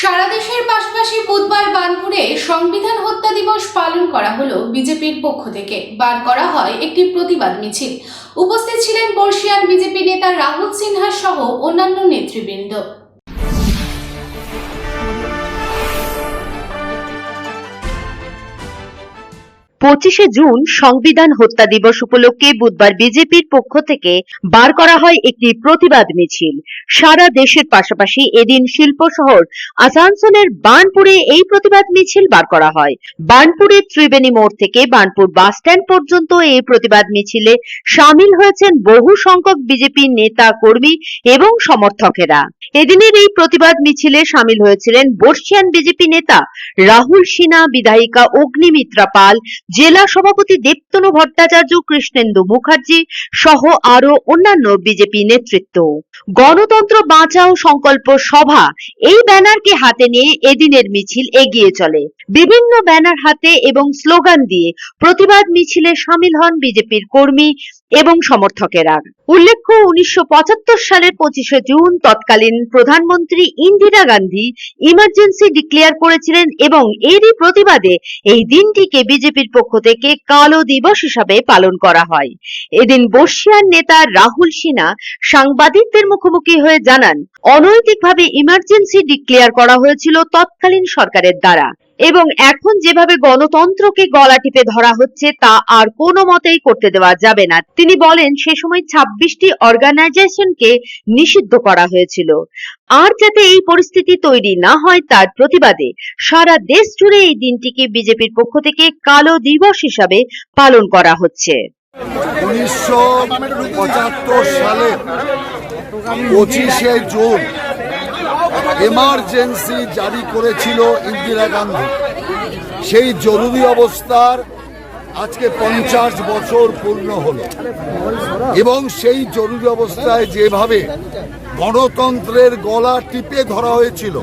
সারা দেশের পাশাপাশি বুধবার বার্নপুরে সংবিধান হত্যা দিবস পালন করা হলো। বিজেপির পক্ষ থেকে বার করা হয় একটি প্রতিবাদ মিছিল। উপস্থিত ছিলেন বর্ষিয়ান বিজেপি নেতা রাহুল সিনহা সহ অন্যান্য নেতৃবৃন্দ। 25শে জুন সংবিধান হত্যা দিবস উপলক্ষে বুধবার বিজেপির পক্ষ থেকে বার করা হয় একটি প্রতিবাদ মিছিল। সারা দেশের পাশাপাশি এদিন শিল্প শহর আসানসোলের বার্নপুরে এই প্রতিবাদ মিছিল বার করা হয়। বার্নপুরের ত্রিবেণী মোড় থেকে বার্নপুর বাস স্ট্যান্ড পর্যন্ত এই প্রতিবাদ মিছিলে সামিল হয়েছেন বহু সংখ্যক বিজেপি নেতা কর্মী এবং সমর্থকেরা। এদিনের এই প্রতিবাদ মিছিলে সামিল হয়েছিলেন বর্ষিয়ান বিজেপি নেতা রাহুল সিনহা, বিধায়িকা অগ্নিমিত্রা পাল, জেলা সভাপতি দেবতনু ভট্টাচার্য, কৃষ্ণেন্দু মুখার্জি সহ আরো অন্যান্য বিজেপি নেতৃত্ব। গণতন্ত্র বাঁচাও সংকল্প সভা এই ব্যানারকে হাতে নিয়ে এদিনের মিছিল এগিয়ে চলে। বিভিন্ন ব্যানার হাতে এবং স্লোগান দিয়ে প্রতিবাদ মিছিলে সামিল হন বিজেপির কর্মী এবং সমর্থকেরা। উল্লেখ্য, 1975 সালের 25শে জুন তৎকালীন প্রধানমন্ত্রী ইন্দিরা গান্ধী ইমার্জেন্সি ডিক্লেয়ার করেছিলেন এবং এরই প্রতিবাদে এই দিনটিকে বিজেপির পক্ষ থেকে কালো দিবস হিসাবে পালন করা হয়। এদিন বর্ষিয়ান নেতা রাহুল সিনহা সাংবাদিকদের মুখোমুখি হয়ে জানান, অনৈতিকভাবে ইমার্জেন্সি ডিক্লেয়ার করা হয়েছিল তৎকালীন সরকারের দ্বারা এবং এখন যেভাবে গণতন্ত্রকে গলা টিপে ধরা হচ্ছে তা আর কোনো মতেই করতে দেওয়া যাবে না। তিনি বলেন, সে সময় 26টি অর্গানাইজেশনকে নিষিদ্ধ করা হয়েছিল। আর যাতে এই পরিস্থিতি তৈরি না হয় তার প্রতিবাদে সারা দেশ জুড়ে এই দিনটিকে বিজেপির পক্ষ থেকে কালো দিবস হিসাবে পালন করা হচ্ছে। 1975 সালে 25শে জুন এমার্জেন্সি জারি করেছিল ইন্দিরা গান্ধী। সেই জরুরি অবস্থার আজকে 50 বছর পূর্ণ হলো এবং সেই জরুরি অবস্থায় যেভাবে গণতন্ত্রের গলা টিপে ধরা হয়েছিল,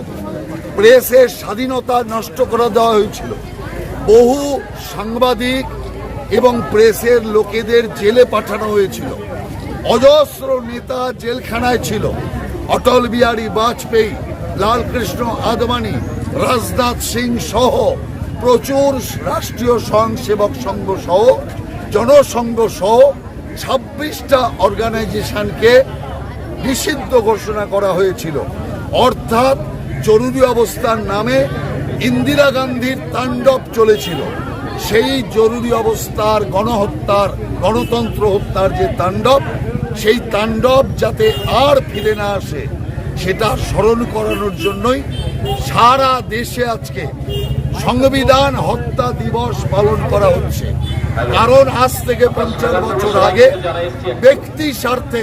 প্রেসের স্বাধীনতা নষ্ট করে দেওয়া হয়েছিল, বহু সাংবাদিক এবং প্রেসের লোকেদের জেলে পাঠানো হয়েছিল, অজস্র নেতা জেলখানায় ছিল, অটল বিহারী বাজপেয়ী, লালকৃষ্ণ আদবানি, রাজনাথ সিং সহ প্রচুর রাষ্ট্রীয় স্বয়ংসেবক সংঘ সহ জনসংঘ সহ 26টা অর্গানাইজেশনকে নিষিদ্ধ ঘোষণা করা হয়েছিল। অর্থাৎ জরুরি অবস্থার নামে ইন্দিরা গান্ধীর তাণ্ডব চলেছিল। সেই জরুরি অবস্থার গণহত্যার, গণতন্ত্র হত্যার যে তাণ্ডব, সেই তাণ্ডব যাতে আর ফিরে না আসে সেটা স্মরণ করানোর জন্যই সারা দেশে আজকে সংবিধান হত্যা দিবস পালন করা হচ্ছে। কারণ আজ থেকে 50 বছর আগে ব্যক্তি স্বার্থে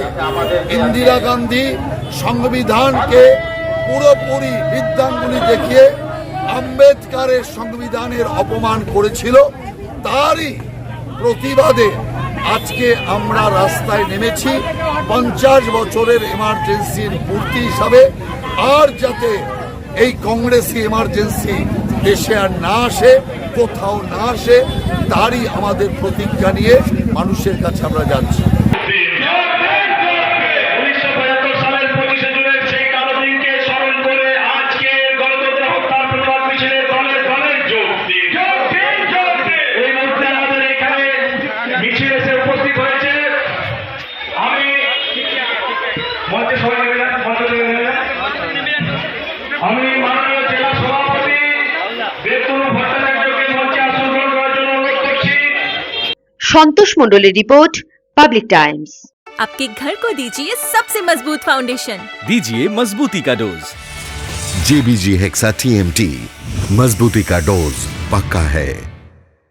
ইন্দিরা গান্ধী সংবিধানকে পুরোপুরি বিদ্যাঙ্গুলি দেখিয়ে আম্বেদকরের সংবিধানের অপমান করেছিল। তারই প্রতিবাদে আজকে আমরা রাস্তায় নেমেছি 50 বছরের এমার্জেন্সির পূর্তি হিসাবে। আর যাতে এই কংগ্রেসি এমার্জেন্সি দেশে আর না আসে, কোথাও না আসে, তারই আমাদের প্রতিজ্ঞা নিয়ে মানুষের কাছে আমরা যাচ্ছি। আমি মাননীয় জেলা সভাপতি দেবতনু ভট্টাচার্যকে মঞ্চে আসন গ্রহণ করার জন্য অনুরোধ করছি। সন্তোষ মণ্ডলের রিপোর্ট, পাবলিক टाइम्स। आपके घर को दीजिए सबसे मजबूत फाउंडेशन, दीजिए मजबूती का डोज। JBG हेक्सा TMT, मजबूती का डोज पक्का है।